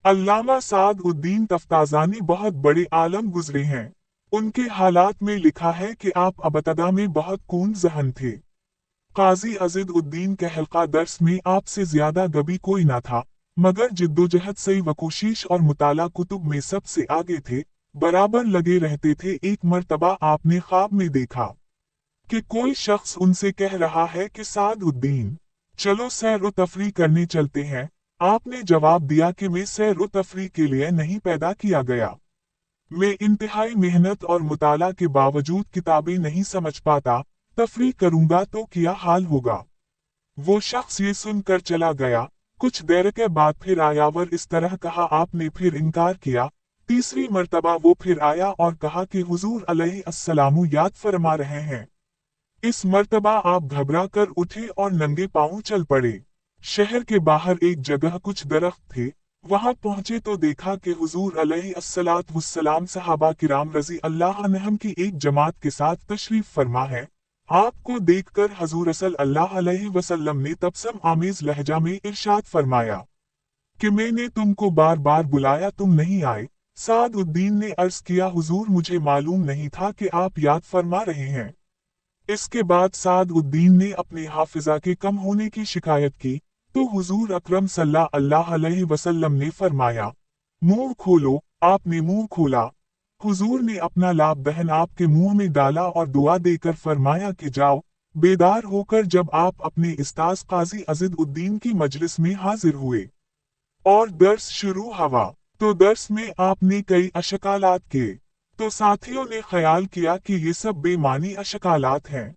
अल्लामा साद उद्दीन तफ्ताज़ानी बहुत बड़े आलम गुजरे हैं। उनके हालात में लिखा है कि आप अबतदा में बहुत कून ज़हन थे। काजी अज़ीद उद्दीन के हल्का दर्स में आपसे ज्यादा गबी कोई ना था, मगर जिद्दोजहद से वकोशीश और मुताला कुतुब में सबसे आगे थे, बराबर लगे रहते थे। एक मर्तबा आपने ख्वाब में देखा कि कोई शख्स उनसे कह रहा है कि साद उद्दीन, चलो सैर व तफरी करने चलते हैं। आपने जवाब दिया कि मैं सैर व तफरी के लिए नहीं पैदा किया गया। मैं इंतहाई मेहनत और मुताला के बावजूद किताबें नहीं समझ पाता। तफरी करूंगा तो क्या हाल होगा। वो शख्स ये सुनकर चला गया। कुछ देर के बाद फिर आयावर इस तरह कहा, आपने फिर इनकार किया। तीसरी मर्तबा वो फिर आया और कहा कि हुजूर अलैहिस्सलाम याद फरमा रहे हैं। इस मर्तबा आप घबरा कर उठे और नंगे पांव चल पड़े। शहर के बाहर एक जगह कुछ दरख्त थे, वहां पहुंचे तो देखा कि हुजूर अलैहिस्सलाम सहाबा किराम रजी अल्लाह अन्हुम की एक जमात के साथ तशरीफ फरमा है। आपको देखकर हजूर सल्लल्लाहु अलैहि वसल्लम ने तबसम आमेज लहजा में इरशाद फरमाया कि मैंने तुमको बार बार बुलाया, तुम नहीं आए। साद उद्दीन ने अर्ज किया, हुजूर मुझे मालूम नहीं था कि आप याद फरमा रहे हैं। इसके बाद साद उद्दीन ने अपने हाफिजा के कम होने की शिकायत की, तो हुजूर अकरम सल्लल्लाहु अलैहि वसल्लम ने फरमाया, मुंह खोलो। आपने मुंह खोला। हुजूर ने अपना लाभ दहन आपके मुंह में डाला और दुआ देकर फरमाया कि जाओ। बेदार होकर जब आप अपने उस्ताद काजी अज़ीद उद्दीन की मजलिस में हाजिर हुए और दर्स शुरू हुआ, तो दर्स में आपने कई अशकालात किए, तो साथियों ने ख्याल किया कि ये सब बेमानी अशकालात हैं।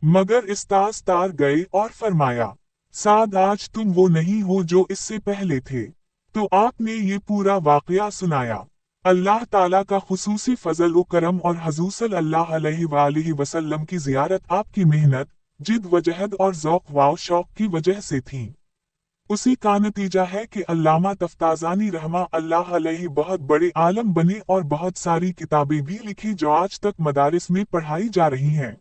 मगर उस्ताद तार गए और फरमाया, साद आज तुम वो नहीं हो जो इससे पहले थे। तो आपने ये पूरा वाकया सुनाया। अल्लाह ताला का खुसूसी फजल व करम और हुजूर सल्लल्लाहु अलैहि वसल्लम की जियारत आपकी मेहनत, जिद वजहद और ज़ौक़ व शौक़ की वजह से थी। उसी का नतीजा है कि अल्लामा तफ्ताज़ानी रहमा अल्लाह अलैहि बहुत बड़े आलम बने और बहुत सारी किताबें भी लिखी जो आज तक मदारिस में पढ़ाई जा रही हैं।